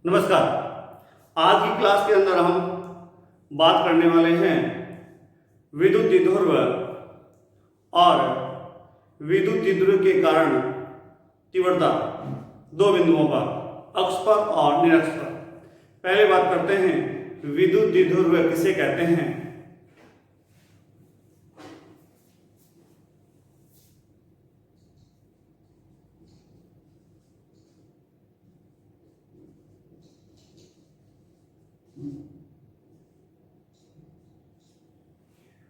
नमस्कार। आज की क्लास के अंदर हम बात करने वाले हैं विद्युत द्विध्रुव और विद्युत द्विध्रुव के कारण तीव्रता दो बिंदुओं पर, अक्ष पर और निरक्ष पर। पहले बात करते हैं विद्युत द्विध्रुव किसे कहते हैं।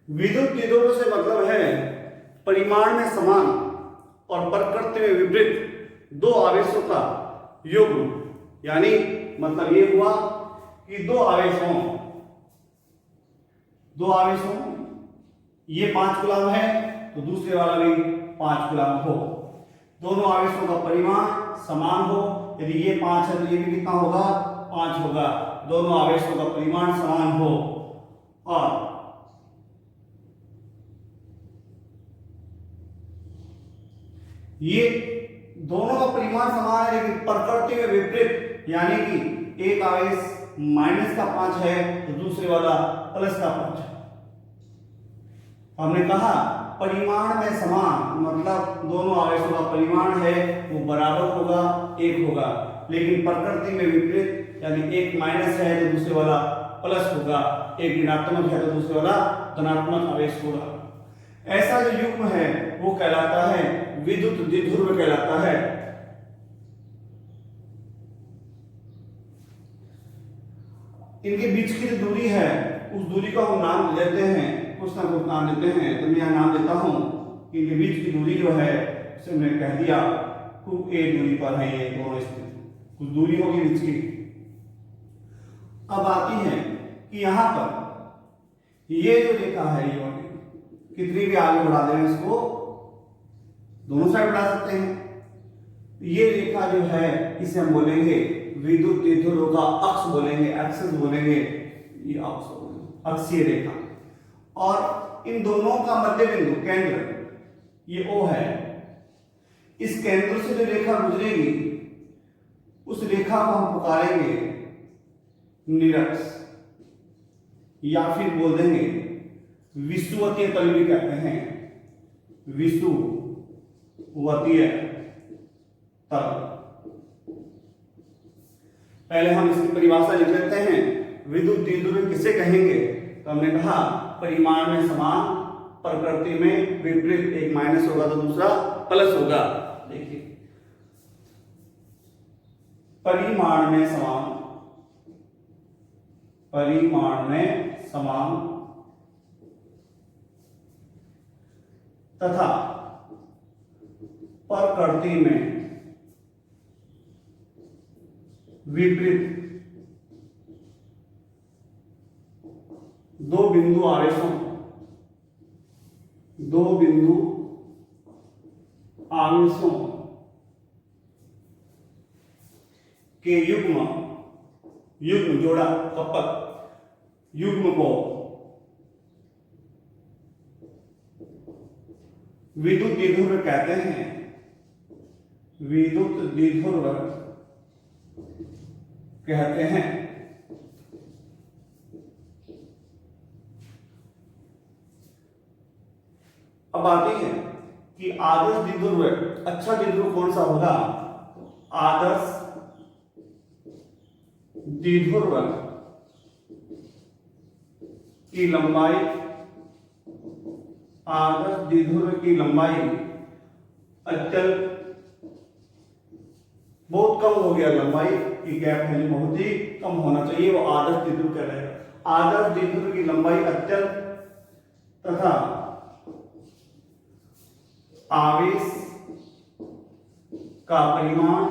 विद्युत द्विध्रुव से मतलब है परिमाण में समान और प्रकृति में विपरीत दो आवेशों का युग्म। यानी मतलब ये हुआ कि दो आवेश हों, ये 5 कूलम है तो दूसरे वाला भी 5 कूलम हो। दोनों आवेशों का परिमाण समान हो। यदि ये 5 है तो ये भी कितना होगा, 5 होगा। दोनों आवेशों का परिमाण समान हो और ये दोनों का परिमाण समान है लेकिन प्रकृति में विपरीत। यानी कि एक आवेश -5 है तो दूसरे वाला +5 है। हमने कहा परिमाण में समान मतलब दोनों आवेशों का परिमाण है वो बराबर होगा, 1 होगा। लेकिन प्रकृति में विपरीत यानी एक माइनस है तो दूसरे वाला प्लस होगा, एक ऋणात्मक है तो दूसरे वाला धनात्मक आवेश होगा। ऐसा जो युग्म है वो कहलाता है विद्युत द्विध्रुव कहलाता है। इनके बीच की जो दूरी है उस दूरी को हम नाम देते हैं, कुछ ना कुछ नाम देते हैं। तो मैं यहां नाम देता हूं कि इनके बीच की दूरी जो है उसे मैंने कह दिया 2a दूरी पर है ये दोनों स्थित, कुछ दूरी होगी बीच की। अब आती है कि यहां पर ये जो रेखा है ये वाली कितनी भी आगे बढ़ा दें इसको, दोनों साइड बढ़ा सकते हैं। ये रेखा जो है इसे हम बोलेंगे विद्युत द्विध्रुव का अक्ष बोलेंगे, एक्सिस बोलेंगे। ये अक्ष बोलेंगे, अक्षीय रेखा। और इन दोनों का मध्य बिंदु केंद्र ये O है। इस केंद्र से जो रेखा गुजरेगी उस रेखा को हम पुकारेंगे निरक्ष, या फिर बोल देंगे विषुवतीय तल भी कहते हैं, विषुवतीय तल। पहले हम इसकी परिभाषा लिख लेते हैं। विद्युत द्विध्रुव किसे कहेंगे? तो हमने कहा परिमाण में समान, प्रकृति में विपरीत, एक माइनस होगा तो दूसरा प्लस होगा। देखिए परिमाण में समान तथा प्रकृति में विपरीत दो बिंदु आवेशों के युग्म जोड़ा कपक युग्म को विद्युत द्विध्रुव कहते हैं। विद्युत द्विध्रुव कहते हैं। अब आती है कि आदर्श द्विध्रुव, अच्छा द्विध्रुव कौन सा होगा? आदर्श द्विध्रुव की लंबाई, आदर्श द्विध्रुव की लंबाई अचल बहुत कम हो गया, लंबाई की गैप वैल्यू बहुत ही कम होना चाहिए, वो आदर्श द्विध्रुव कहलाएगा। आदर्श द्विध्रुव की लंबाई अचल तथा आवेश का परिमाण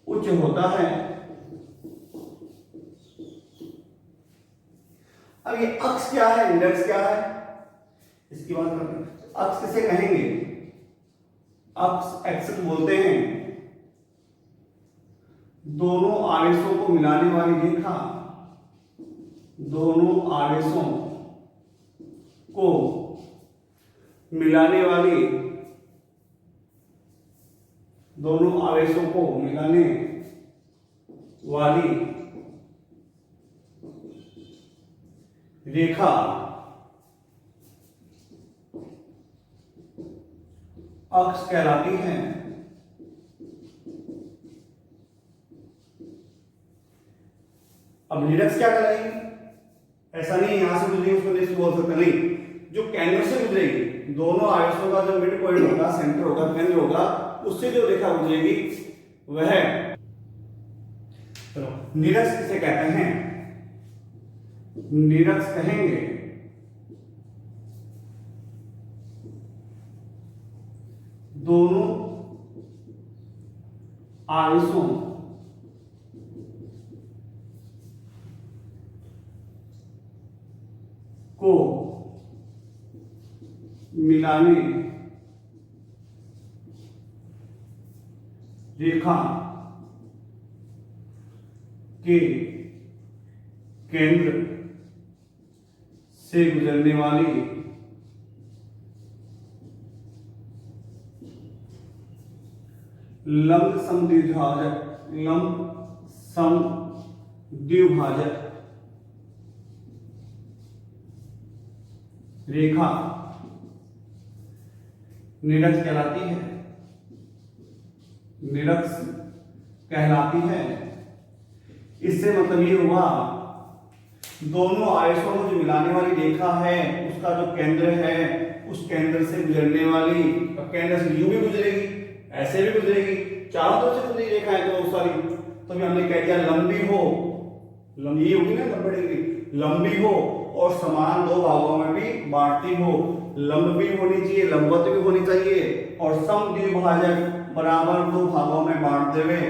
उच्च होता है। अब ये अक्ष क्या है, इंडेक्स क्या है, इसकी बात करते हैं। अक्ष किसे कहेंगे? अक्ष एक्सिस बोलते हैं दोनों आवेशों को मिलाने वाली रेखा, दोनों आवेशों को मिलाने वाली दोनों आवेशों को मिलाने वाली रेखा अक्ष कहलाती है। अब निरक्ष क्या कहलाएगी? ऐसा नहीं यहां से गुजरेगी उसको निरक्ष बोल सकते नहीं, जो केंद्र से गुजरेगी, दोनों आवेशों का जो मिड पॉइंट होगा, सेंटर होगा, केंद्र होगा, उससे जो रेखा गुजरेगी वह चलो निरक्ष किसे कहते हैं? निरक्ष कहेंगे दोनों आवेशों को मिलाने रेखा के केंद्र से गुजरने वाली लंब समद्विभाजक रेखा निरक्ष कहलाती है। निरक्ष कहलाती है। इससे मतलब ये हुआ दोनों आवेशों को जो मिलाने वाली रेखा है उसका जो केंद्र है उस केंद्र से गुजरने वाली, अब केंद्र से यूं भी गुजरेगी, ऐसे भी गुजरेगी, चारों तरफ से गुजरी रेखा है तो सारी, तो भी हमने कह दिया लंबी हो, लंबी होगी ना, लंबी हो और समान दो भागों में भी बांटती हो। लंब भी होनी चाहिए, लंबवत भी होनी चाहिए और समद्विभाजक बराबर दो भागों में बांट देवे,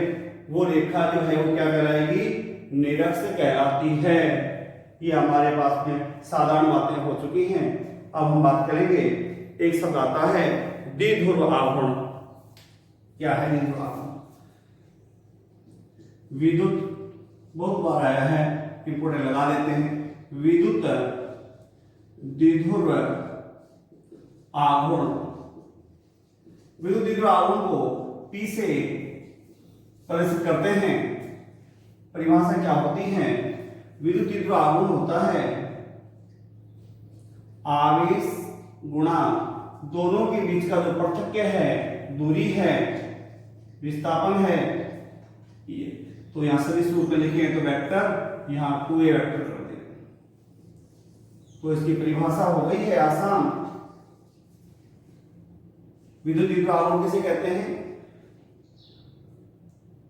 वो रेखा जो है वो क्या कहलाएगी? निरक्ष कहलाती है। ये हमारे पास में साधारण बातें हो चुकी हैं। अब हम बात करेंगे, एक शब्द आता है द्विध्रुव आवरण। क्या है द्विध्रुव आवरण? विद्युत बहुत बार आया है, इंपोर्टेंट लगा देते हैं। विद्युत द्विध्रुव आवरण, विद्युत द्विध्रुव आवरण को P से प्रदर्शित करते हैं। परिभाषा क्या होती है? विद्युत द्विध्रुव आवरण होता है आवेश गुणा दोनों के बीच का जो पार्थक्य है, दूरी है, विस्थापन है, तो यहां सदिश रूप में लिखें तो वेक्टर, यहां 2a वेक्टर कर दें। तो इसकी परिभाषा हो गई है आसान। विद्युत द्विध्रुव आवरण किसे कहते हैं?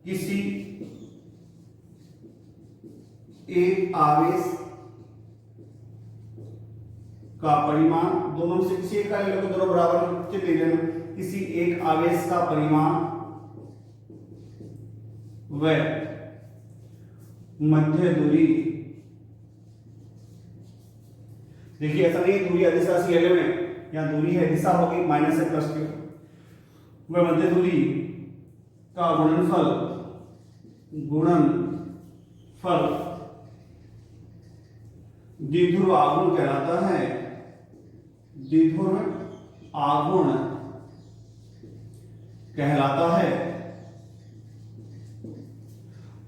किसी एक आवेश का परिमाण, दोनों से किसी एक का ले लो तो दोनों बराबर ले लेना, किसी एक आवेश का परिमाण व मध्य दूरी, देखिए ऐसा नहीं दूरी अदिश राशि एल में, यहां दूरी है दिशा होगी माइनस से प्लस की, वह मध्य दूरी का गुणनफल द्विध्रुव आघूर्ण कहलाता है। द्विध्रुव आघूर्ण कहलाता है।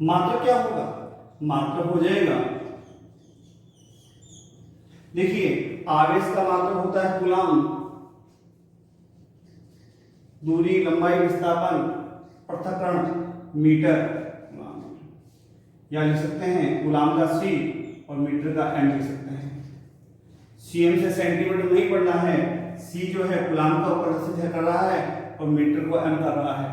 मात्रक क्या होगा? मात्रक हो जाएगा, देखिए आवेश का मात्रक होता है कूलम, दूरी, लंबाई, विस्थापन, पृथक्करण मीटर, या लिख सकते हैं कूलम का C और मीटर का M लिख सकते हैं। cm से सेंटीमीटर नहीं पढ़ना है, C जो है कूलम का प्रदर्शित कर रहा है और मीटर को M कर रहा है।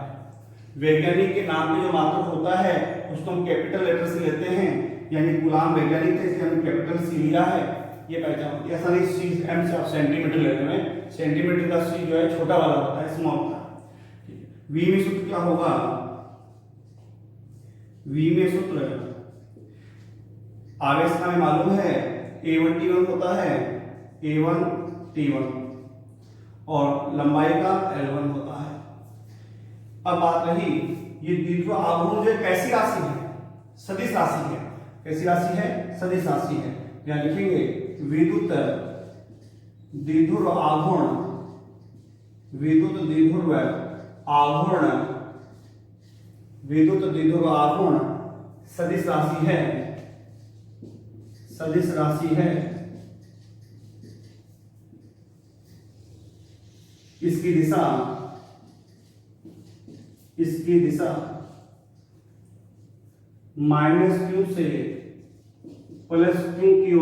वैज्ञानिक के नाम में जो मात्रक होता है उसको हम कैपिटल लेटर से लेते हैं, यानी कूलम वैज्ञानिक थे इसलिए हमने कैपिटल C लिया है, ये पहचान। ऐसा नहीं cm से आप सेंटीमीटर लेते हैं, सेंटीमीटर का C जो है छोटा वाला होता है, स्मॉल का। V में सूत्र क्या होगा? V में सूत्र आवेश का हमें मालूम है A1 T1 होता है, A1 T1 और लंबाई का L1 होता है। अब बात रही ये द्विध्रुव आघूर्ण जो कैसी राशि है? सदिश राशि है। कैसी राशि है? सदिश राशि है। यहां लिखेंगे विद्युत द्विध्रुव आघूर्ण, विद्युत द्विध्रुव आघूर्ण विद्युत द्विध्रुवाघूर्ण सदिश राशि है, सदिश राशि है, इसकी दिशा -q से +q की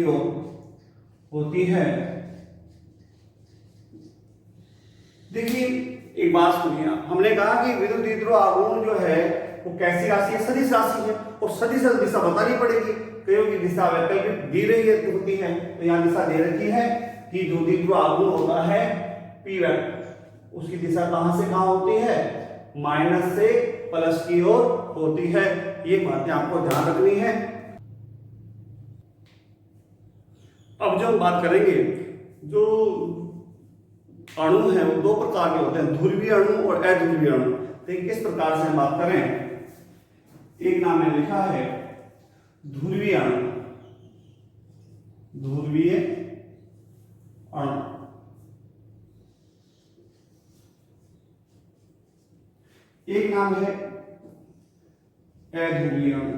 ओर होती है। देखिए एक बात सुनिए, हमने कहा कि विद्युत द्विध्रुव आघूर्ण जो है वो कैसी राशि है, सदिश राशि है, और सदिश दिशा बतानी पड़ेगी, कईयों की दिशा वैकल्पिक दी रही है होती है, तो यहाँ दिशा दे रखी है कि जो द्विध्रुव आघूर्ण होता है p वेक्टर, उसकी दिशा कहां से कहां होती है, माइनस से प्लस की ओर होती है। ये बातें आपको ध्यान रखनी है। अब जो हम बात करेंगे, जो अणु है वो दो प्रकार के होते हैं, ध्रुवीय अणु और अध्रुवीय अणु। तो किस प्रकार से हम बात करें, एक नाम में लिखा है ध्रुवीय अणु, ध्रुवीय अणु, एक नाम है अध्रुवीय अणु।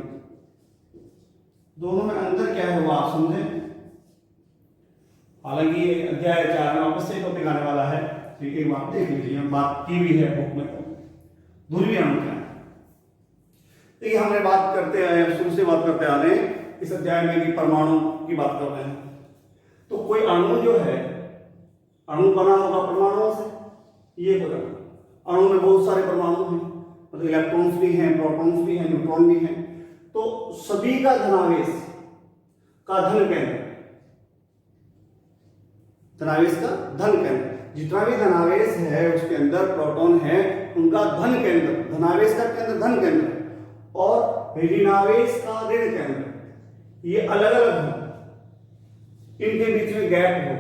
दोनों में अंतर क्या है वो आप समझें। हालांकि ये अध्याय 4 में वापस से टॉपिक आने वाला है, ठीक है, आप देख लीजिए, बात की भी है बुक में। ध्रुवीय अणु क्या है, देखिए हमने बात करते आए, शुरू से बात करते आ रहे हैं इस अध्याय में कि परमाणु की बात कर रहे हैं। तो कोई अणु जो है, अणु बना होगा परमाणुओं से, ये होगा अणु में बहुत सारे परमाणु हैं, मतलब इलेक्ट्रॉन्स भी हैं, प्रोटॉन्स भी हैं, न्यूट्रॉन भी हैं। तो सभी का धनावेश का धन केंद्र, धनावेश का धन केंद्र, जितना भी धनावेश है उसके अंदर प्रोटॉन है, उनका धन केंद्र, धनावेश का केंद्र धन केंद्र और ऋणावेश का ऋण केंद्र, ये अलग अलग हो, इनके बीच में गैप हो।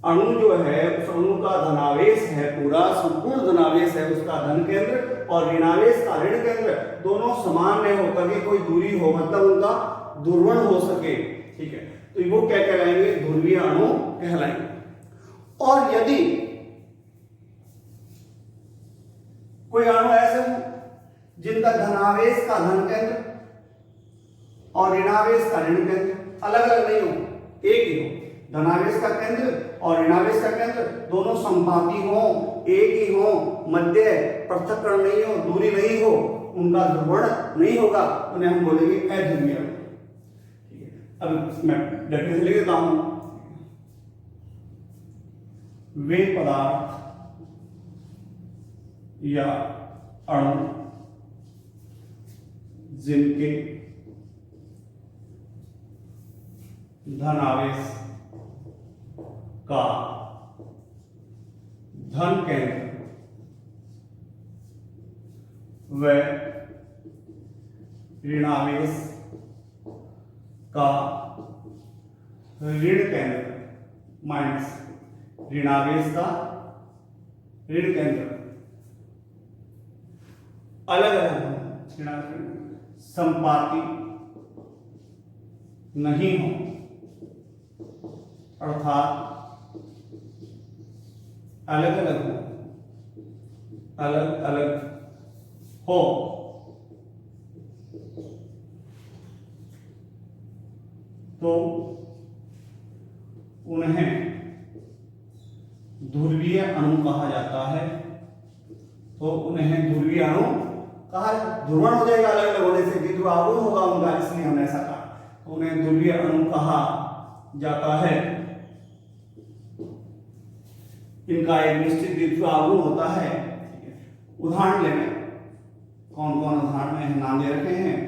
अणु जो है उस अणु का धनावेश है, पूरा संपूर्ण धनावेश है उसका धन केंद्र, और ऋणावेश का ऋण केंद्र, दोनों समान में होकर के कोई दूरी हो, मतलब उनका ध्रुवण हो सके, ठीक है, तो वो क्या कहलाएंगे, ध्रुवीय अणु कहलाएंगे। और यदि कोई अणु ऐसे हो जिनका धनावेश का धन केंद्र और ऋणावेश का ऋण केंद्र अलग अलग नहीं हो, एक ही हो, धनावेश का केंद्र और ऋणावेश का केंद्र दोनों समपाती हो, एक ही हो, मध्य पृथक्करण नहीं हो, दूरी नहीं हो, उनका ध्रुवण नहीं होगा, उन्हें हम बोलेंगे अध्रुवीय। ठीक है, अब मैं डेफिनेशन लिख देता हूं, वे पदार्थ या अणु जिनके धनावेश का धन केंद्र व ऋणावेश का ऋण केंद्र माइनस ऋणावेश का ऋण केंद्र अलग अलग संपाती नहीं हो, अर्थात अलग अलग हो, अलग अलग हो, तो उन्हें ध्रुवीय अणु कहा जाता है। तो उन्हें ध्रुवीय अणु कहा, ध्रुवण हो जाएगा अलग अलग होने से, द्विध्रुव आघूर्ण होगा उनका, इसलिए हमने ऐसा कहा, तो उन्हें ध्रुवीय अणु कहा जाता है। इनका एक निश्चित द्विध्रुव आघूर्ण होता है। उदाहरण लें, कौन कौन उदाहरण में नाम दे रखे हैं,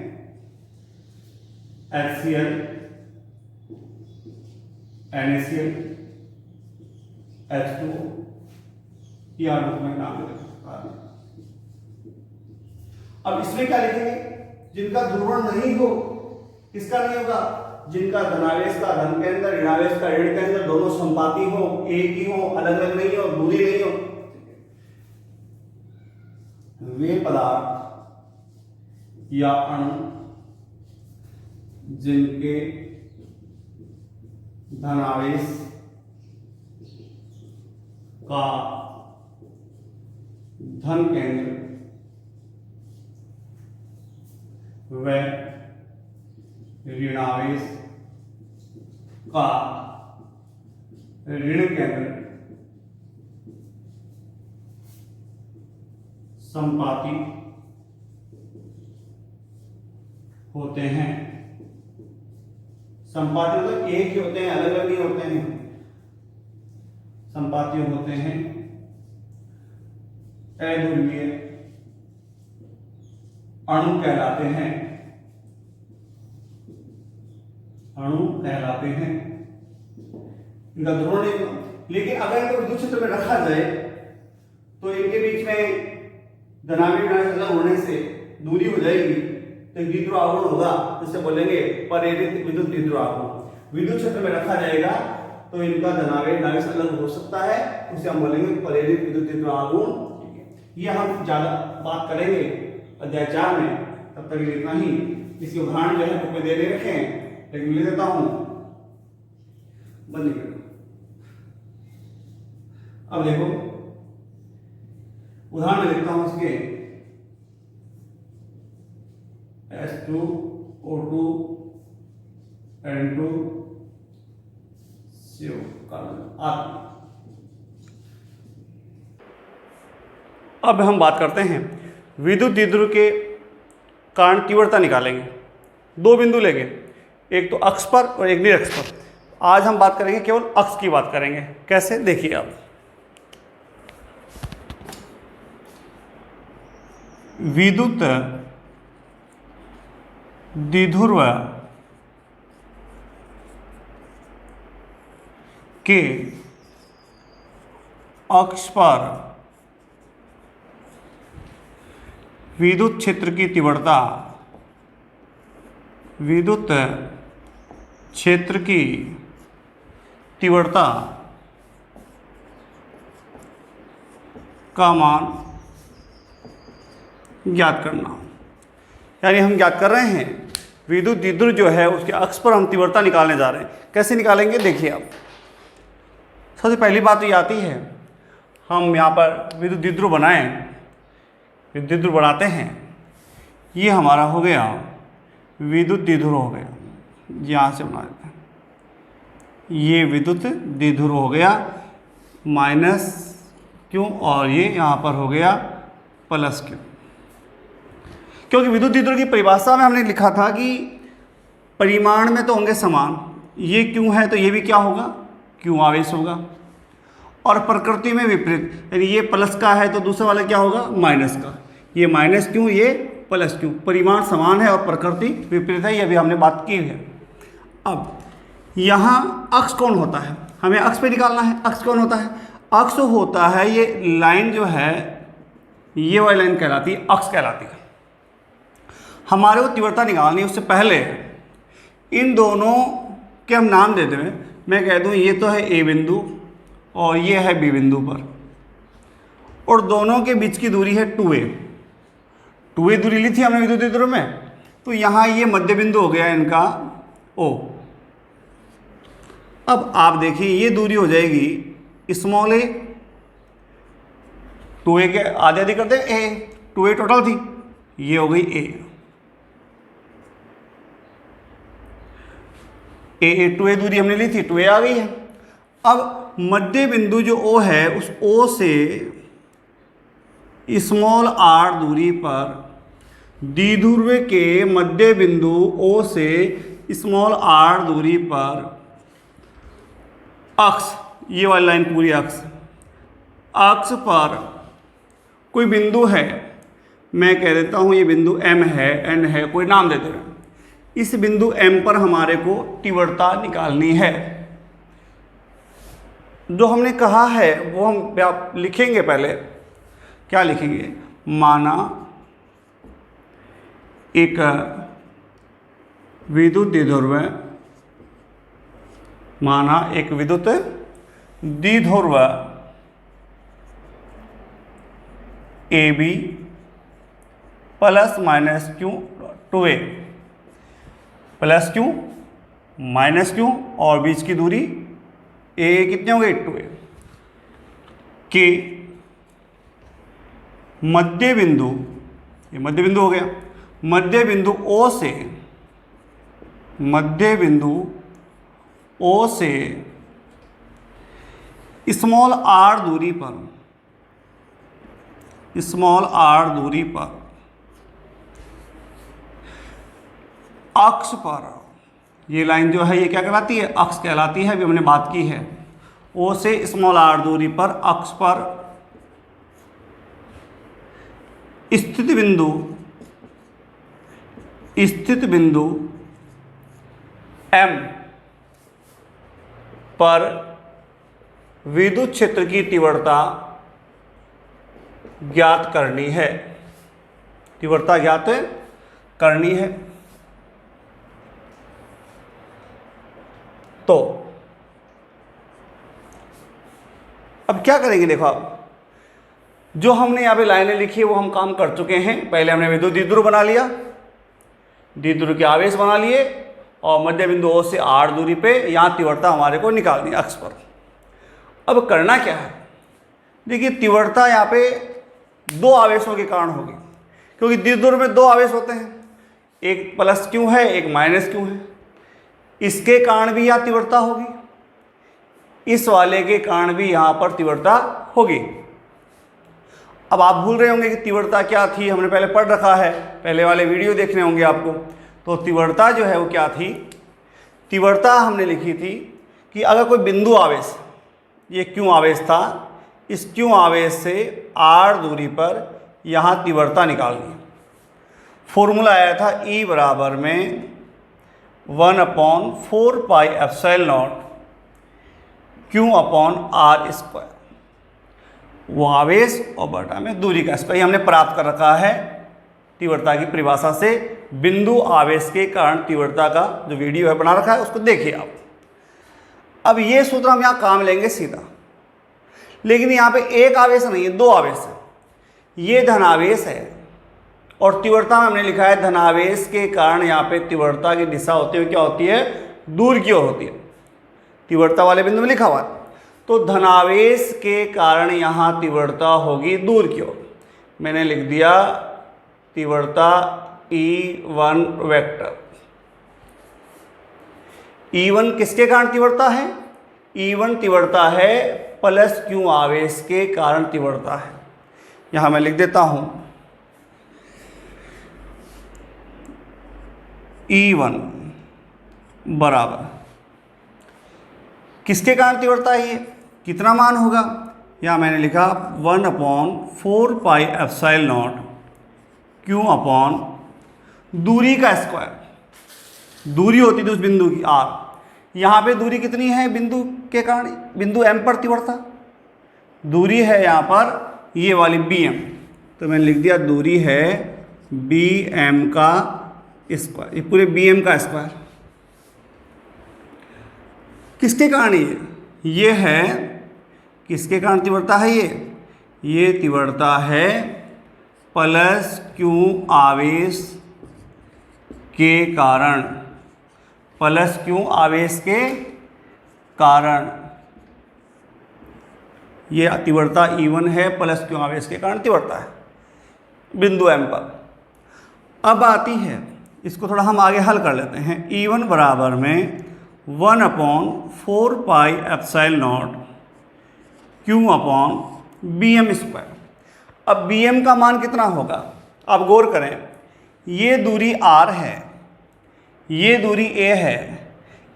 HCl, NaCl, H2O, या में नाम दे रखे। अब इसमें क्या लिखेंगे, जिनका ध्रुवण नहीं हो, किसका नहीं होगा, जिनका धनावेश का धन केंद्र, ऋणावेश का ऋण केंद्र दोनों संपाती हो, एक ही हो, अलग अलग नहीं हो, दूरी नहीं हो, वे पदार्थ या अणु जिनके धनावेश का धन केंद्र व ऋणावेश का ऋण केंद्र संपाती होते हैं। संपाती मतलब एक ही होते हैं, अलग अलग नहीं होते हैं। संपाती होते हैं अध्रुवीय अणु कहलाते हैं, अणु कहलाते हैं। इनका ध्रुवण, लेकिन अगर इनको विद्युत क्षेत्र में रखा जाए तो इनके बीच में धनात्मक ऋणात्मक होने से दूरी हो जाएगी, तो द्विध्रुव आघूर्ण होगा, जिससे बोलेंगे प्रेरित विद्युत द्विध्रुव आघूर्ण। विद्युत क्षेत्र में रखा जाएगा तो इनका धनावेश ऋणावेश अलग हो सकता है, उसे हम बोलेंगे प्रेरित विद्युत द्विध्रुव आघूर्ण। ये हम ज्यादा बात करेंगे अध्याय 4 में, तब तक इतना ही। इसके उदाहरण जो है बुक में दे रखे हैं, लेकिन ले देता हूं, बंद कर। अब देखो उदाहरण में लिखता हूं इसके H2O2 N2 CO कार्बन। अब हम बात करते हैं विद्युत द्विध्रुव के कारण तीव्रता निकालेंगे। दो बिंदु लेंगे, एक तो अक्ष पर और एक निरक्ष पर। आज हम बात करेंगे केवल अक्ष की बात करेंगे। कैसे, देखिए आप, विद्युत द्विध्रुव के अक्ष पर विद्युत क्षेत्र की तीव्रता, विद्युत क्षेत्र की तीव्रता का मान ज्ञात करना। यानी हम ज्ञात कर रहे हैं विद्युत द्विध्रुव जो है उसके अक्ष पर हम तीव्रता निकालने जा रहे हैं। कैसे निकालेंगे, देखिए आप। सबसे पहली बात तो ये आती है, हम यहाँ पर विद्युत द्विध्रुव बनाएं, विद्युत द्विध्रुव बनाते हैं। ये हमारा हो गया विद्युत द्विध्रुव हो गया, यहाँ से बना देते हैं। ये विद्युत द्विध्रुव हो गया माइनस क्यों, और ये यहाँ पर हो गया प्लस क्यों, क्योंकि विद्युत द्विध्रुव की परिभाषा में हमने लिखा था कि परिमाण में तो होंगे समान। ये क्यों है तो ये भी क्या होगा, क्यों आवेश होगा। और प्रकृति में विपरीत, यानी ये प्लस का है तो दूसरा वाला क्या होगा, माइनस का। ये माइनस क्यों, ये प्लस क्यों। परिमाण समान है और प्रकृति विपरीत है, ये भी हमने बात की है। अब यहाँ अक्ष कौन होता है, हमें अक्ष पे निकालना है। अक्ष कौन होता है, अक्ष होता है ये लाइन जो है, ये वाली लाइन कहलाती है अक्ष कहलाती है। हमारे को तीव्रता निकालनी है, उससे पहले इन दोनों के हम नाम दे दें। मैं कह दूं ये तो है ए बिंदु और ये है बी बिंदु पर, और दोनों के बीच की दूरी है 2a। 2a दूरी ली थी हमने विद्युत द्विध्रुव में, तो यहाँ ये मध्य बिंदु हो गया इनका O। अब आप देखिए ये दूरी हो जाएगी स्मॉल a, 2a के आधे आधे करते a, 2a टोटल थी, ये हो गई a। a 2a दूरी हमने ली थी, 2a आ गई है। अब मध्य बिंदु जो O है, उस O से स्मॉल r दूरी पर द्विध्रुव के मध्य बिंदु O से स्मॉल r दूरी पर अक्ष, ये वाली लाइन पूरी अक्ष पर कोई बिंदु है, मैं कह देता हूँ ये बिंदु M है, N है, कोई नाम दे दे। इस बिंदु M पर हमारे को तीव्रता निकालनी है। जो हमने कहा है वो हम लिखेंगे। पहले क्या लिखेंगे, माना एक विद्युत द्विध्रुव, माना एक विद्युत द्विध्रुव AB plus minus Q 2a, plus Q minus Q, और बीच की दूरी a कितने हो गए 2a, कि मध्य बिंदु, ये मध्य बिंदु हो गया, मध्य बिंदु O से, मध्य बिंदु O से स्मॉल r दूरी पर, स्मॉल r दूरी पर अक्ष पर, ये लाइन जो है ये क्या कहलाती है, अक्ष कहलाती है, अभी हमने बात की है। O से स्मॉल r दूरी पर अक्ष पर स्थित बिंदु, स्थित बिंदु M पर विद्युत क्षेत्र की तीव्रता ज्ञात करनी है, तीव्रता ज्ञात करनी है। तो अब क्या करेंगे, देखो आप जो हमने यहाँ पे लाइनें लिखी है वो हम काम कर चुके हैं। पहले हमने विद्युत द्विध्रुव बना लिया, द्विध्रुव के आवेश बना लिए और मध्य बिंदु O से r दूरी पे यहाँ तीव्रता हमारे को निकालनी अक्ष पर। अब करना क्या है, देखिए तीव्रता यहाँ पे दो आवेशों के कारण होगी, क्योंकि द्विध्रुव में दो आवेश होते हैं, एक प्लस क्यू है, एक माइनस क्यू है। इसके कारण भी यहाँ तीव्रता होगी, इस वाले के कारण भी यहाँ पर तीव्रता होगी। अब आप भूल रहे होंगे कि तीव्रता क्या थी, हमने पहले पढ़ रखा है, पहले वाले वीडियो देखने होंगे आपको। तो तीव्रता जो है वो क्या थी, तीव्रता हमने लिखी थी कि अगर कोई बिंदु आवेश, ये क्यू आवेश था, इस क्यू आवेश से r दूरी पर यहाँ तीव्रता निकालनी। फॉर्मूला आया था E बराबर में 1/4 पाई epsilon not Q upon r square, वो आवेश और बटा में दूरी का स्क्वायर, हमने प्राप्त कर रखा है तीव्रता की परिभाषा से। बिंदु आवेश के कारण तीव्रता का जो वीडियो है बना रखा है उसको देखिए आप। अब ये सूत्र हम यहाँ काम लेंगे सीधा, लेकिन यहाँ पे एक आवेश नहीं है, दो आवेश है। ये धनावेश है और तीव्रता में हमने लिखा है धनावेश के कारण यहाँ पे तीव्रता की दिशा होती है क्या होती है, दूर की ओर होती है, तीव्रता वाले बिंदु में लिखा हुआ है। तो धनावेश के कारण यहाँ तीव्रता होगी दूर की ओर। मैंने लिख दिया तीव्रता E1 वेक्टर। E1 किसके कारण तीव्रता है, E1 तीव्रता है प्लस क्यू आवेश के कारण तीव्रता है। यहां मैं लिख देता हूं E1 बराबर किसके कारण तीव्रता है, ये कितना मान होगा, या मैंने लिखा 1/4 पाई एप्सिलॉन नॉट Q अपॉन दूरी का स्क्वायर। दूरी होती थी उस बिंदु की r, यहाँ पे दूरी कितनी है बिंदु के कारण, बिंदु M पर तीव्रता दूरी है यहाँ पर ये वाली BM, तो मैंने लिख दिया दूरी है BM का स्क्वायर, ये पूरे BM का स्क्वायर। किसके कारण ये है किसके कारण तीव्रता है, ये तीव्रता है प्लस क्यू आवेश के कारण, प्लस क्यू आवेश के कारण ये तीव्रता E1 है, प्लस क्यू आवेश के कारण तीव्रता है बिंदु M पर। अब आती है, इसको थोड़ा हम आगे हल कर लेते हैं। E1 बराबर में 1/4 पाई epsilon not Q upon BM square. अब BM का मान कितना होगा, आप गौर करें, ये दूरी R है, ये दूरी A है,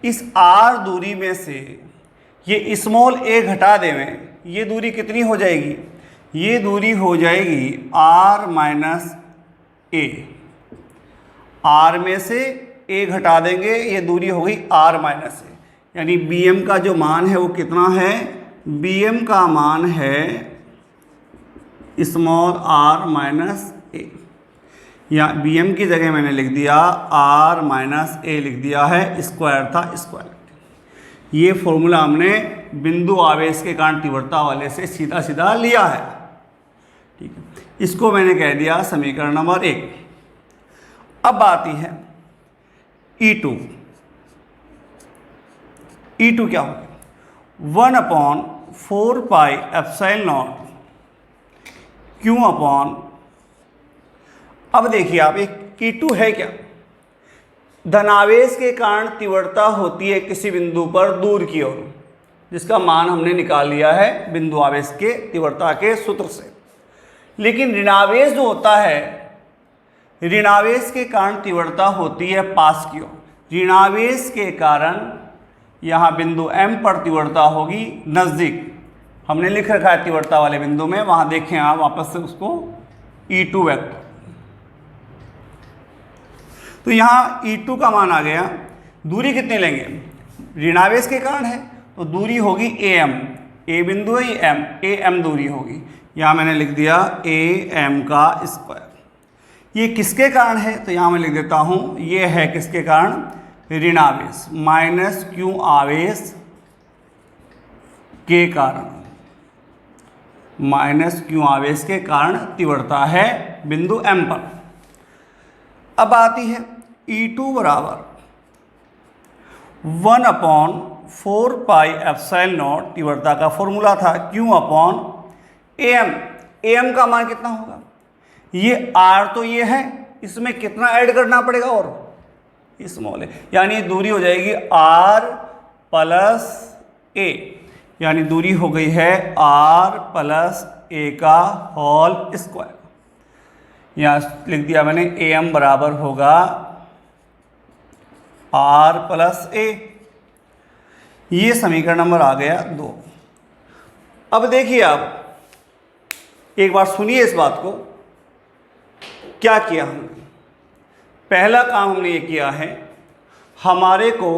इस R दूरी में से ये स्मॉल a घटा देवें, ये दूरी कितनी हो जाएगी, ये दूरी हो जाएगी R माइनस A। R में से A घटा देंगे, ये दूरी हो गई R माइनस A, यानी BM का जो मान है वो कितना है, BM का मान है स्मॉल r माइनस ए, या BM की जगह मैंने लिख दिया r माइनस ए लिख दिया है, स्क्वायर था स्क्वायर। ये फॉर्मूला हमने बिंदु आवेश के कारण तीव्रता वाले से सीधा सीधा लिया है, ठीक है। इसको मैंने कह दिया समीकरण नंबर 1। अब आती है E2। E2 क्या होगा, 1/4 पाई एप्सिलॉन नॉट Q अपॉन, अब देखिए आप एक E2 है क्या, धनावेश के कारण तीव्रता होती है किसी बिंदु पर दूर की ओर, जिसका मान हमने निकाल लिया है बिंदु आवेश के तीव्रता के सूत्र से। लेकिन ऋणावेश जो होता है, ऋणावेश के कारण तीव्रता होती है पास की ओर। ऋणावेश के कारण यहाँ बिंदु M पर तीव्रता होगी नज़दीक, हमने लिख रखा है तीव्रता वाले बिंदु में, वहाँ देखें आप वापस से उसको E2 वेक्टर। तो यहाँ E2 का मान आ गया। दूरी कितनी लेंगे, ऋणावेश के कारण है तो दूरी होगी AM, A बिंदु है ये M, AM दूरी होगी, यहाँ मैंने लिख दिया AM का स्क्वायर। ये किसके कारण है, तो यहाँ मैं लिख देता हूँ ये है किसके कारण, ऋणावेश, माइनस Q आवेश के कारण, माइनस Q आवेश के कारण तीव्रता है बिंदु M पर। अब आती है E2 बराबर 1/4 पाई एप्सिलॉन नॉट, तीव्रता का फॉर्मूला था Q अपॉन AM। AM का मान कितना होगा, ये R तो ये है, इसमें कितना ऐड करना पड़ेगा और स्मॉल है, यानी दूरी हो जाएगी R प्लस A, यानी दूरी हो गई है R प्लस A का होल स्क्वायर। यहाँ लिख दिया मैंने AM बराबर होगा R प्लस A। ये समीकरण नंबर आ गया 2। अब देखिए आप एक बार सुनिए इस बात को, क्या किया हमने। पहला काम हमने ये किया है, हमारे को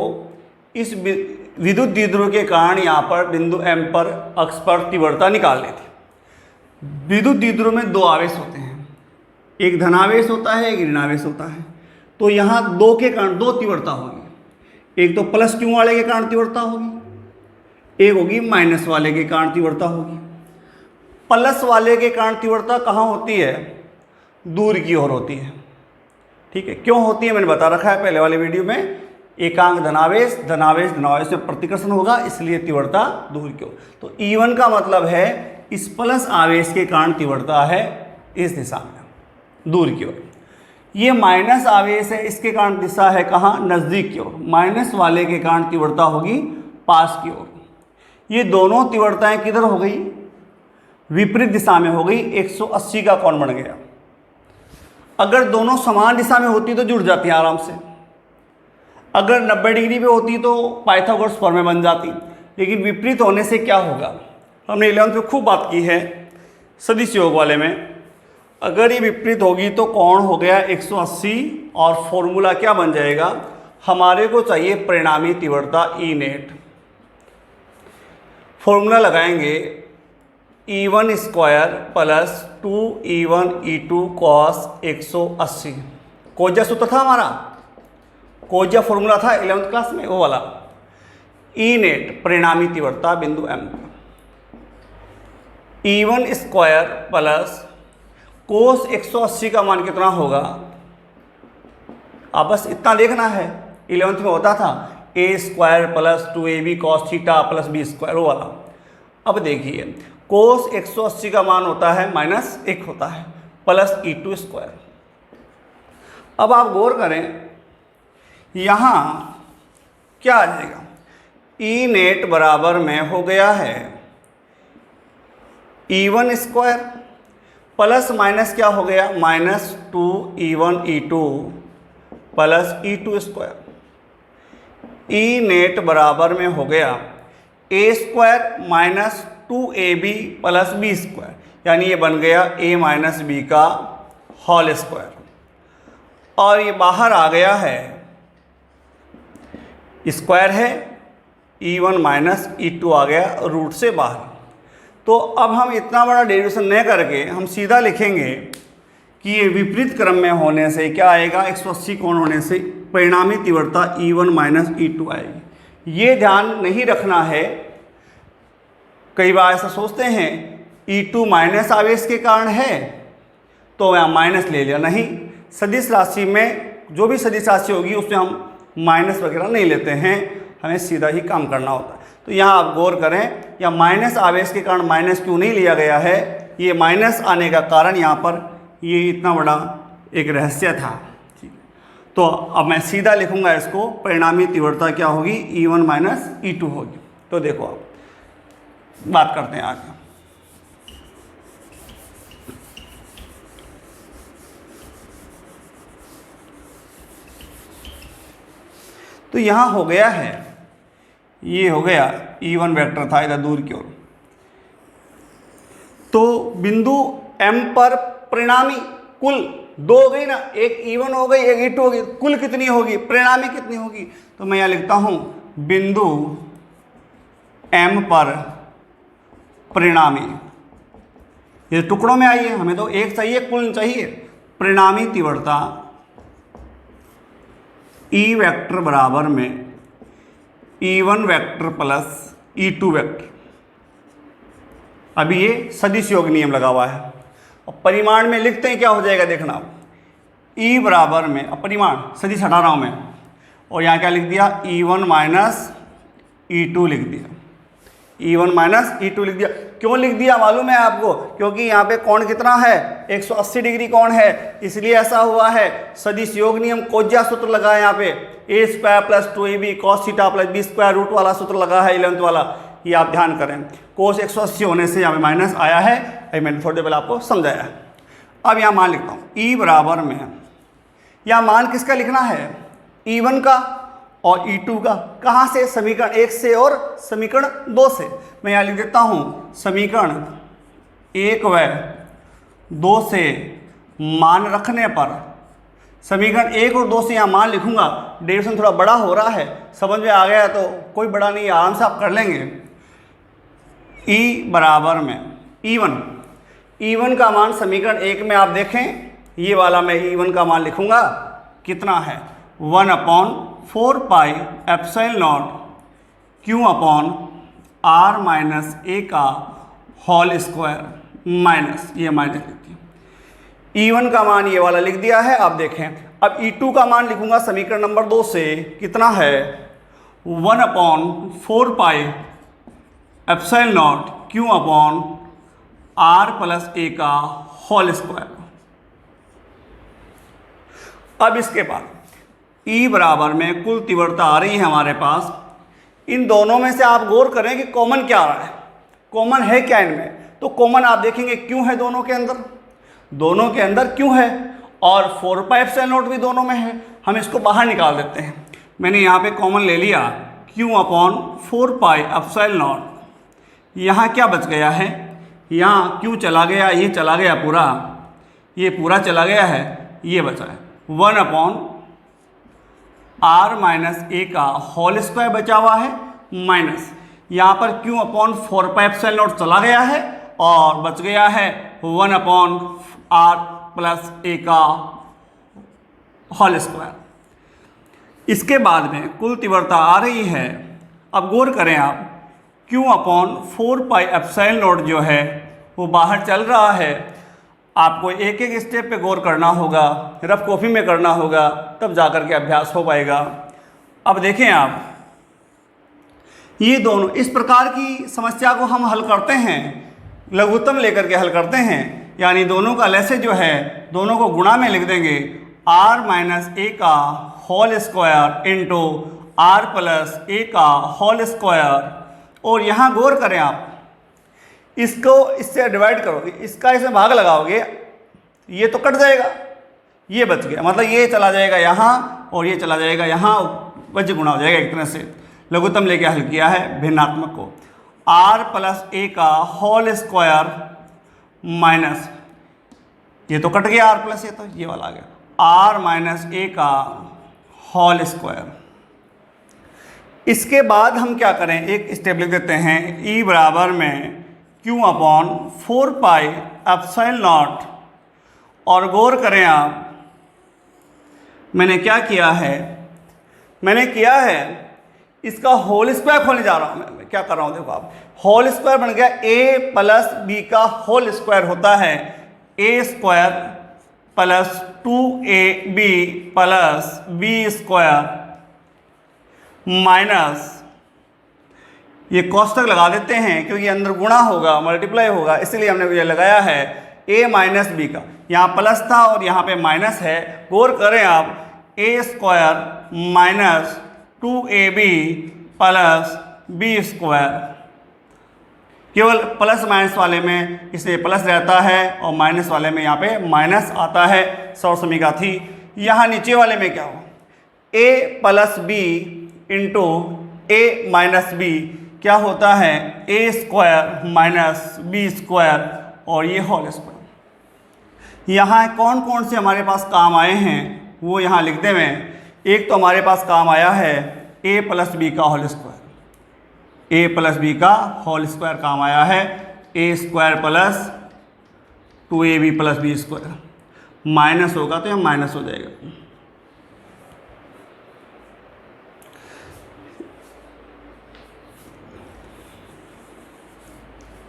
इस विद्युत द्विध्रुव के कारण यहाँ पर बिंदु M पर अक्ष पर तीव्रता निकालनी थी। विद्युत द्विध्रुव में दो आवेश होते हैं, एक धनावेश होता है एक ऋणावेश होता है। तो यहाँ दो के कारण दो तीव्रता होगी, एक तो प्लस Q वाले के कारण तीव्रता होगी, एक होगी माइनस वाले के कारण तीव्रता होगी। प्लस वाले के कारण तीव्रता कहाँ होती है, दूर की ओर होती है। ठीक है, क्यों होती है मैंने बता रखा है पहले वाले वीडियो में। एकांक धनावेश धनावेश धनावेश में प्रतिकर्षण होगा, इसलिए तीव्रता दूर की ओर। तो E1 का मतलब है इस प्लस आवेश के कारण तीव्रता है इस दिशा में दूर की ओर। ये माइनस आवेश है, इसके कारण दिशा है कहाँ, नज़दीक की ओर। माइनस वाले के कारण तीव्रता होगी पास की ओर। ये दोनों तीव्रताएं किधर हो गई, विपरीत दिशा में हो गई, 180 का कोण बन गया। अगर दोनों समान दिशा में होती तो जुड़ जाती आराम से, अगर 90 डिग्री पे होती तो पाइथागोरस प्रमेय बन जाती। लेकिन विपरीत होने से क्या होगा, हमने 11th में खूब बात की है सदिश योग वाले में। अगर ये विपरीत होगी तो कोण हो गया 180 और फॉर्मूला क्या बन जाएगा, हमारे को चाहिए परिणामी तीव्रता E नेट। फॉर्मूला लगाएंगे E1 square plus 2E1 E2 cos 180। कोजा सूत्र था हमारा, कोजा फॉर्मूला था 11th क्लास में वो वाला। E नेट परिणामी तीव्रता बिंदु M पर, E1 स्क्वायर प्लस कोस 180 का मान कितना होगा, आप बस इतना देखना है। 11th में होता था A square plus 2AB cos theta plus B square वो वाला। अब देखिए कोस 180 का मान होता है -1 होता है प्लस E2 स्क्वायर। अब आप गौर करें यहाँ क्या आ जाएगा, E नेट बराबर में हो गया है E1 स्क्वायर प्लस माइनस क्या हो गया, -2E1 E2 plus E2 square. E net बराबर में हो गया A square minus 2AB plus B square, यानी ये बन गया A माइनस B का होल स्क्वायर। और ये बाहर आ गया है, स्क्वायर है, E1 माइनस E2 आ गया रूट से बाहर। तो अब हम इतना बड़ा डेरिवेशन न करके हम सीधा लिखेंगे कि ये विपरीत क्रम में होने से क्या आएगा, 180 कोण होने से परिणामी तीव्रता E1 माइनस E2 आएगी। ये ध्यान नहीं रखना है, कई बार ऐसा सोचते हैं E2 माइनस आवेश के कारण है तो यहाँ माइनस ले लिया, नहीं। सदिश राशि में जो भी सदिश राशि होगी उसमें हम माइनस वगैरह नहीं लेते हैं, हमें सीधा ही काम करना होता है। तो यहाँ आप गौर करें, या माइनस आवेश के कारण माइनस क्यों नहीं लिया गया है, ये माइनस आने का कारण यहाँ पर ये इतना बड़ा एक रहस्य था। ठीक, तो अब मैं सीधा लिखूंगा इसको, परिणामी तीव्रता क्या होगी, E1 माइनस E2 होगी। तो देखो अब बात करते हैं आगे। तो यहाँ हो गया है, ये हो गया E1 वेक्टर था इधर दूर की ओर। तो बिंदु M पर परिणामी कुल दो हो गई ना, एक E1 हो गई, एक E2 हो गई, कुल कितनी होगी, परिणामी कितनी होगी। तो मैं यहाँ लिखता हूँ बिंदु M पर परिणामी, ये टुकड़ों में आई है, हमें तो एक चाहिए, कुल चाहिए। परिणामी तीव्रता E वेक्टर बराबर में E1 vector plus E2 vector. अभी ये सदिश योग नियम लगा हुआ है, और परिमाण में लिखते हैं क्या हो जाएगा देखना, E बराबर में, अब परिमाण सदिश हटा रहा हूँ मैं, और यहाँ क्या लिख दिया, E1 माइनस E2 लिख दिया, E1 माइनस E2 लिख दिया। क्यों लिख दिया मालूम है आपको, क्योंकि यहाँ पे कोण कितना है, 180 डिग्री कोण है, इसलिए ऐसा हुआ है। सदिश योग नियम कोज्या सूत्र लगा है यहाँ पे, a square plus 2ab cos theta plus B square root वाला सूत्र लगा है 11th वाला, ये आप ध्यान करें। कोस 180 होने से यहाँ पे माइनस आया है, ये मैंने थोड़ी देर पहले आपको समझाया। अब यहाँ मान लिखता हूँ E बराबर में, यहाँ मान किसका लिखना है, E1 का और E2 का। कहाँ से, समीकरण 1 से और समीकरण 2 से। मैं यहाँ लिख देता हूँ समीकरण 1 व 2 से मान रखने पर, समीकरण 1 और 2 से यहाँ मान लिखूंगा। डेरिवेशन थोड़ा बड़ा हो रहा है, समझ में आ गया तो कोई बड़ा नहीं, आराम से आप कर लेंगे। E बराबर में E1 का मान समीकरण 1 में आप देखें, ये वाला मैं E1 का मान लिखूंगा, कितना है 1/4 पाई epsilon not Q upon R minus A का होल स्क्वायर माइनस, ये माइनस लिखती है। E1 का मान ये वाला लिख दिया है, आप देखें। अब E2 का मान लिखूंगा समीकरण नंबर 2 से, कितना है 1/4 पाई epsilon not Q upon R plus A का होल स्क्वायर। अब इसके बाद E बराबर में कुल तीव्रता आ रही है हमारे पास। इन दोनों में से आप गौर करें कि कॉमन क्या आ रहा है, कॉमन है क्या इनमें। तो कॉमन आप देखेंगे क्यों है दोनों के अंदर, दोनों के अंदर क्यों है, और 4 पाई एप्सिलॉन नॉट भी दोनों में है। हम इसको बाहर निकाल देते हैं। मैंने यहाँ पे कॉमन ले लिया Q upon 4 pi epsilon not. यहाँ क्या बच गया है, यहाँ Q चला गया, ये चला गया पूरा, ये पूरा चला गया है, ये बचा है 1/R माइनस A का होल स्क्वायर बचा हुआ है, माइनस यहाँ पर Q upon 4 pi epsilon not चला गया है, और बच गया है 1/R प्लस A का होल स्क्वायर। इसके बाद में कुल तीव्रता आ रही है। अब गौर करें आप, Q upon 4 pi epsilon not जो है वो बाहर चल रहा है। आपको एक एक स्टेप पे गौर करना होगा, रफ कॉपी में करना होगा, तब जाकर के अभ्यास हो पाएगा। अब देखें आप, ये दोनों इस प्रकार की समस्या को हम हल करते हैं, लघुत्तम लेकर के हल करते हैं, यानी दोनों का लैसे जो है दोनों को गुणा में लिख देंगे, R माइनस A का whole square into R plus A का होल स्क्वायर। और यहाँ गौर करें आप, इसको इससे डिवाइड करोगे, इसका इसमें भाग लगाओगे, ये तो कट जाएगा, ये बच गया, मतलब ये चला जाएगा यहाँ और ये चला जाएगा यहाँ, वज्र गुणा हो जाएगा एक तरह से। लघुत्तम लेके हल किया है भिन्नात्मक को, R प्लस A का होल स्क्वायर माइनस, ये तो कट गया R प्लस A, तो ये वाला आ गया R माइनस A का होल स्क्वायर। इसके बाद हम क्या करें, एक स्टेप लिख देते हैं, E बराबर में Q upon 4 pi epsilon not. और गौर करें आप, मैंने क्या किया है, मैंने किया है इसका होल स्क्वायर खोलने जा रहा हूं मैं क्या कर रहा हूं, देखो आप, होल स्क्वायर बन गया A प्लस B का होल स्क्वायर होता है A square plus 2AB plus B square minus ये कोष्टक लगा देते हैं क्योंकि अंदर गुणा होगा, मल्टीप्लाई होगा, इसलिए हमने ये लगाया है a माइनस बी का। यहाँ प्लस था और यहाँ पे माइनस है। गौर करें आप, a square minus 2ab plus B square, केवल प्लस माइनस वाले में इसलिए प्लस रहता है और माइनस वाले में यहाँ पे माइनस आता है। सौर समीका थी। यहाँ नीचे वाले में क्या हो, a plus B into A minus B क्या होता है, ए स्क्वायर माइनस बी स्क्वायर और ये होल स्क्वायर। यहाँ कौन कौन से हमारे पास काम आए हैं वो यहाँ लिखते हुए। एक तो हमारे पास काम आया है ए प्लस बी का whole square, a plus B का होल स्क्वायर काम आया है। ए square plus 2ab plus B square, minus होगा तो यह माइनस हो जाएगा।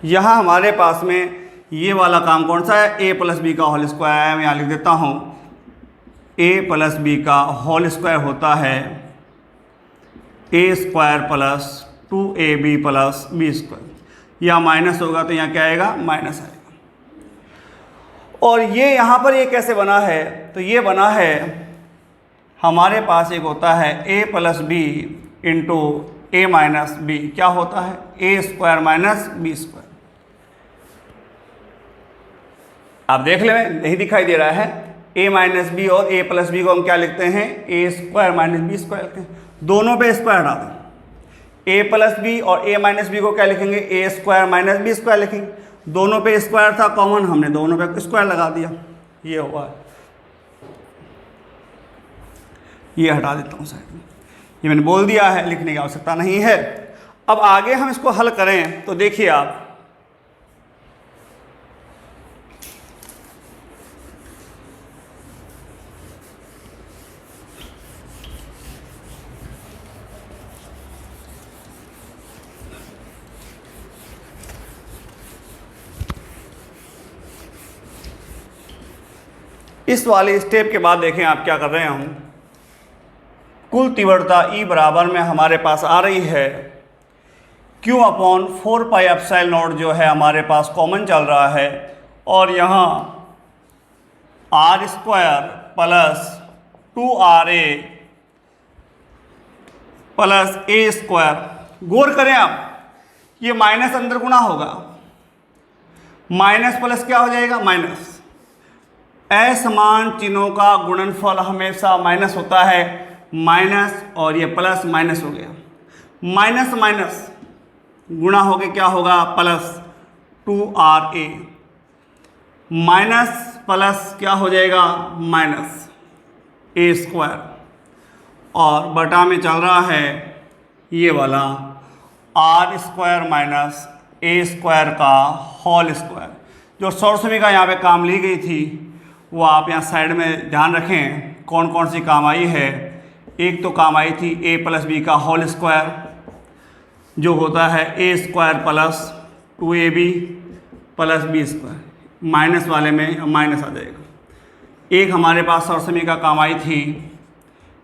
यहाँ हमारे पास में ये वाला काम कौन सा है, ए प्लस बी का होल स्क्वायर है। मैं यहाँ लिख देता हूँ, ए प्लस बी का होल स्क्वायर होता है ए square plus 2ab plus B square. यह माइनस होगा तो यहाँ क्या आएगा, माइनस आएगा। और ये यहाँ पर ये कैसे बना है, तो ये बना है हमारे पास एक होता है a plus B into A minus B, क्या होता है ए स्क्वायर माइनस बी स्क्वायर। आप देख लें, नहीं दिखाई दे रहा है। ए माइनस बी और ए प्लस बी को हम क्या लिखते हैं, ए स्क्वायर माइनस बी स्क्वायर लिखते हैं। दोनों पे स्क्वायर हटा दें। ए प्लस बी और ए माइनस बी को क्या लिखेंगे, ए स्क्वायर माइनस बी स्क्वायर लिखेंगे। दोनों पे स्क्वायर था कॉमन, हमने दोनों पे स्क्वायर लगा दिया, ये हुआ। ये हटा देता हूँ साइड में, ये मैंने बोल दिया है, लिखने की आवश्यकता नहीं है। अब आगे हम इसको हल करें तो देखिए आप, इस वाले स्टेप के बाद देखें आप क्या कर रहे हैं। हम कुल तीव्रता E बराबर में हमारे पास आ रही है Q upon 4 pi epsilon not जो है हमारे पास कॉमन चल रहा है, और यहाँ r square plus 2ra plus a square. गौर करें आप, ये माइनस अंदर गुणा होगा, माइनस प्लस क्या हो जाएगा, माइनस। असमान चिन्हों का गुणनफल हमेशा माइनस होता है, माइनस और ये प्लस माइनस हो गया, माइनस माइनस गुणा हो गया क्या होगा, प्लस 2ra, माइनस प्लस क्या हो जाएगा, माइनस a स्क्वायर, और बटा में चल रहा है ये वाला r square minus a square का होल स्क्वायर। जो सौर समीका यहाँ पे काम ली गई थी वो आप यहाँ साइड में ध्यान रखें कौन कौन सी काम आई है। एक तो काम आई थी a प्लस बी का होल स्क्वायर जो होता है a square plus 2ab plus B square, minus वाले में माइनस आ जाएगा। एक हमारे पास सौर समीका काम आई थी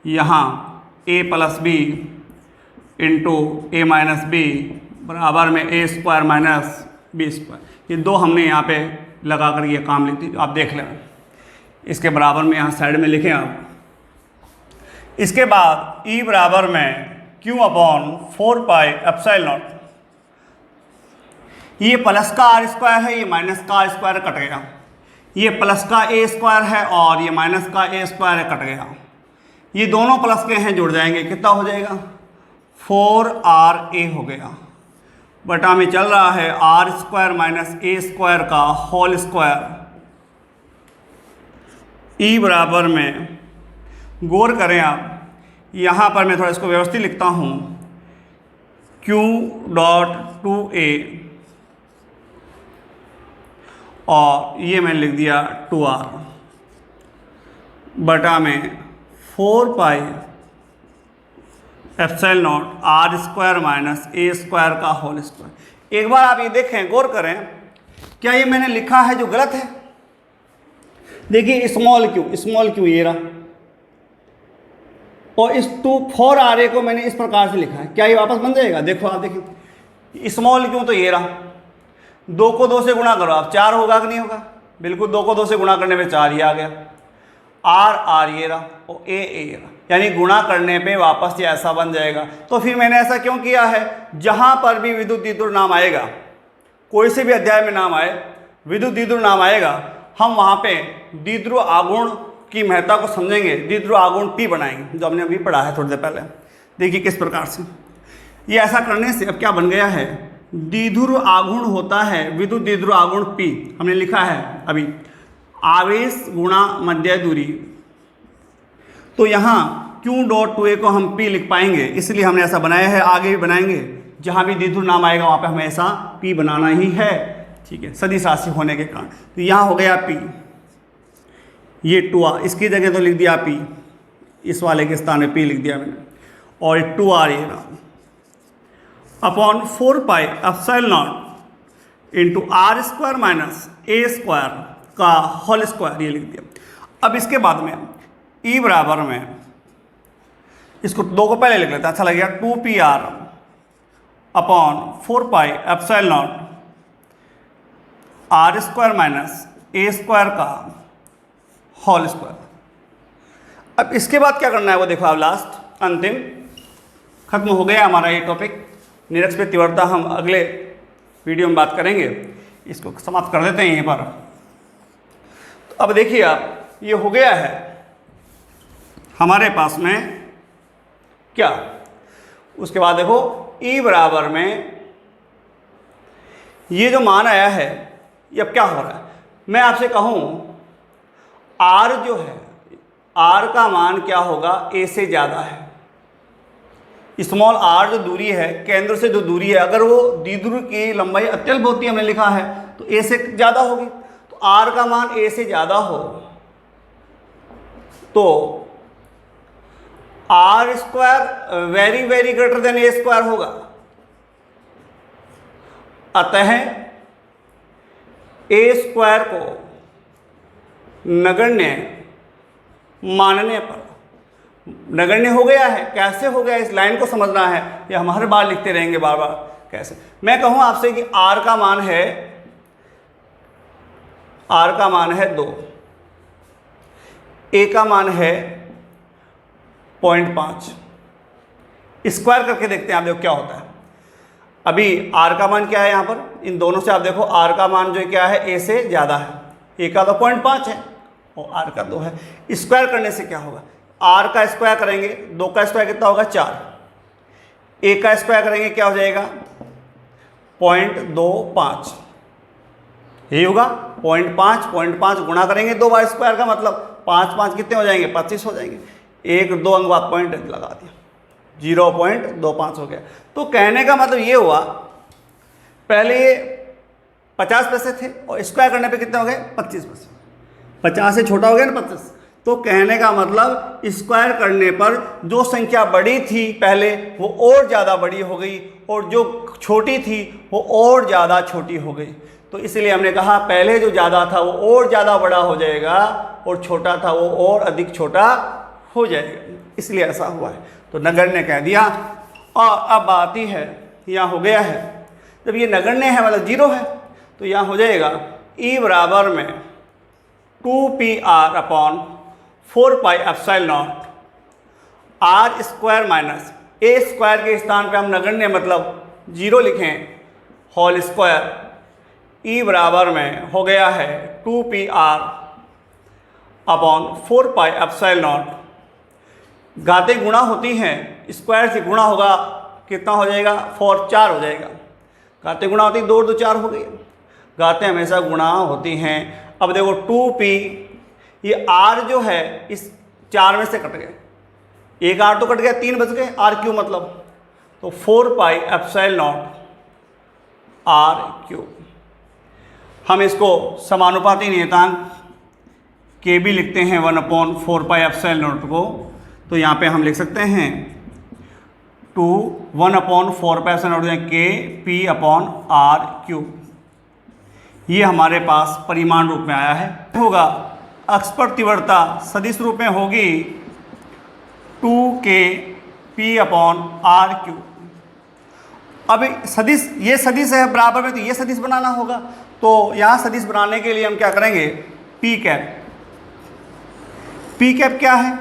यहाँ a plus B into A minus B बराबर में a square minus B square. ये दो हमने यहाँ पे लगा कर ये काम लिखी, आप देख लें। इसके बराबर में यहाँ साइड में लिखें आप। इसके बाद E बराबर में Q upon 4 pi epsilon not, ये प्लस का r स्क्वायर है, ये माइनस का r स्क्वायर कट गया, ये प्लस का a स्क्वायर है और ये माइनस का a स्क्वायर कट गया। ये दोनों प्लस के हैं, जुड़ जाएंगे, कितना हो जाएगा, 4ra हो गया। बटा में चल रहा है r square minus a square का होल स्क्वायर। E बराबर में, गौर करें आप, यहाँ पर मैं थोड़ा इसको व्यवस्थित लिखता हूँ, Q डॉट 2a और ये मैंने लिख दिया 2r बटा में 4 pi epsilon not r square minus a square का होल स्क्वायर। एक बार आप ये देखें, गौर करें, क्या ये मैंने लिखा है जो गलत है। देखिए स्मॉल क्यू ये रहा, और इस 4ra को मैंने इस प्रकार से लिखा है, क्या ये वापस बन जाएगा, देखो आप देखिए स्मॉल क्यों, तो ये रहा, 2 को 2 से गुणा करो आप, 4 होगा कि नहीं होगा, बिल्कुल 2 को 2 से गुणा करने पे 4 ही आ गया। आर ये रहा और ए रहा, यानी गुणा करने पे वापस ये ऐसा बन जाएगा। तो फिर मैंने ऐसा क्यों किया है, जहां पर भी विद्युत द्विध्रुव नाम आएगा, कोई से भी अध्याय में नाम आए, विद्युत द्विध्रुव नाम आएगा, हम वहां पे द्विध्रुव आघूर्ण की महत्ता को समझेंगे, द्विध्रुव आघूर्ण P बनाएंगे, जो हमने अभी पढ़ा है थोड़ी देर पहले। देखिए किस प्रकार से ये ऐसा करने से अब क्या बन गया है, द्विध्रुव आघूर्ण होता है विद्युत द्विध्रुव आघूर्ण P, हमने लिखा है अभी आवेश गुणा मध्य दूरी। तो यहाँ Q डॉट 2a को हम P लिख पाएंगे, इसलिए हमने ऐसा बनाया है, आगे भी बनाएंगे, जहाँ भी द्विध्रुव नाम आएगा वहाँ पे हमें ऐसा P बनाना ही है, ठीक है, सदिश राशि होने के कारण। तो यहाँ हो गया P, ये 2r, इसकी जगह तो लिख दिया P, इस वाले के स्थान में P लिख दिया मैंने, और 2r ये रहा upon 4 pi epsilon naught into R square minus A square का होल स्क्वायर, ये लिख दिया। अब इसके बाद में E बराबर में, इसको 2 को पहले लिख लेते हैं, अच्छा लगेगा, 2pr upon 4 pi epsilon naught R square minus A square का होल स्क्वायर। अब इसके बाद क्या करना है वो देखो, अब लास्ट अंतिम खत्म हो गया हमारा ये टॉपिक। निरक्ष तीव्रता हम अगले वीडियो में बात करेंगे, इसको समाप्त कर देते हैं यहीं पर। तो अब देखिए आप, ये हो गया है हमारे पास में क्या, उसके बाद देखो E बराबर में ये जो मान आया है, ये अब क्या हो रहा है, मैं आपसे कहूँ R जो है, R का मान क्या होगा, A से ज़्यादा है। स्मॉल r जो दूरी है, केंद्र से जो दूरी है, अगर वो द्विध्रुव की लंबाई अत्यल्प होती है, हमने लिखा है, तो a से ज़्यादा होगी। तो r का मान a से ज़्यादा हो तो r square very very greater than a square होगा। अतः a स्क्वायर को नगण्य मानने पर, नगण्य हो गया है, कैसे हो गया, इस लाइन को समझना है, ये हम हर बार लिखते रहेंगे बार बार। कैसे, मैं कहूँ आपसे कि R का मान है 2, A का मान है 0.5, स्क्वायर करके देखते हैं आप, देखो क्या होता है। अभी R का मान क्या है यहाँ पर, इन दोनों से आप देखो R का मान जो है क्या है, A से ज़्यादा है, A का तो 0.5 है और R का 2 है। स्क्वायर करने से क्या होगा, R का स्क्वायर करेंगे, 2 का स्क्वायर कितना होगा 4, A का स्क्वायर करेंगे क्या हो जाएगा 0.25, यही होगा 0.5 गुणा करेंगे 2 बार स्क्वायर का, मतलब 5 कितने हो जाएंगे 25 हो जाएंगे, 1 2 अंक बाद पॉइंट लगा दिया, 0.25 हो गया। तो कहने का मतलब ये हुआ, पहले ये 50 पैसे थे और स्क्वायर करने पे कितने हो गए 25 पैसे, 50 से छोटा हो गया ना 25। तो कहने का मतलब स्क्वायर करने पर जो संख्या बड़ी थी पहले वो और ज़्यादा बड़ी हो गई, और जो छोटी थी वो और ज़्यादा छोटी हो गई। तो इसलिए हमने कहा पहले जो ज़्यादा था वो और ज़्यादा बड़ा हो जाएगा और छोटा था वो और अधिक छोटा हो जाएगा, इसलिए ऐसा हुआ है। तो नगण्य कह दिया। और अब आती है, यहाँ हो गया है, जब ये नगण्य है मतलब 0 है, तो यहाँ हो जाएगा E बराबर में 2pr upon 4 pi epsilon naught R square minus A square के स्थान पे हम नगण्य मतलब 0 लिखें, होल स्क्वायर। E बराबर में हो गया है 2pr upon 4 pi epsilon naught, घातें गुणा होती हैं, स्क्वायर से गुणा होगा कितना हो जाएगा 4 4 हो जाएगा, घातें गुणा होती 2 2 4 हो गई, घातें हमेशा गुणा होती हैं। अब देखो 2p, ये r जो है इस 4 में से कट गए, एक r तो कट गया, 3 बच गए, r क्यू मतलब, तो 4 pi epsilon not r Q. हम इसको समानुपाती नियतांक के भी लिखते हैं 1/4 पाई एप्सिलॉन नॉट को, तो यहाँ पे हम लिख सकते हैं 1/4 पाई एप्सिलॉन नॉट के पी अपॉन आर क्यू। ये हमारे पास परिमाण रूप में आया है। होगा अक्ष पर तीव्रता सदिश रूप में होगी 2k p upon are Q. अब सदिश, ये सदिश है बराबर में, तो ये सदिश बनाना होगा। तो यहाँ सदिश बनाने के लिए हम क्या करेंगे, पी कैप। पी कैप क्या है,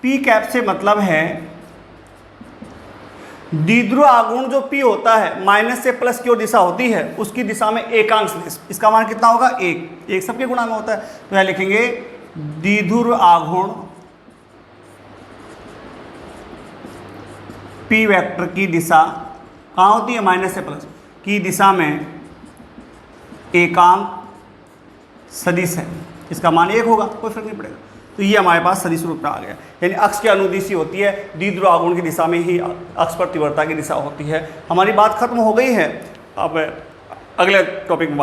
पी कैप से मतलब है द्विध्रुव आघूर्ण जो P होता है माइनस से प्लस की ओर दिशा होती है, उसकी दिशा में एकांक सदिश, इसका मान कितना होगा, एक सबके गुणा में होता है। तो यहां लिखेंगे द्विध्रुव आघूर्ण P वेक्टर की दिशा कहाँ होती है, माइनस से प्लस की दिशा में एकांक सदिश है, इसका मान 1 होगा, कोई फर्क नहीं पड़ेगा। तो ये हमारे पास सदिश रूप में आ गया, यानी अक्ष के अनुदिशी होती है, द्विध्रुव आघूर्ण की दिशा में ही अक्ष पर तीव्रता की दिशा होती है। हमारी बात खत्म हो गई है, अब अगले टॉपिक में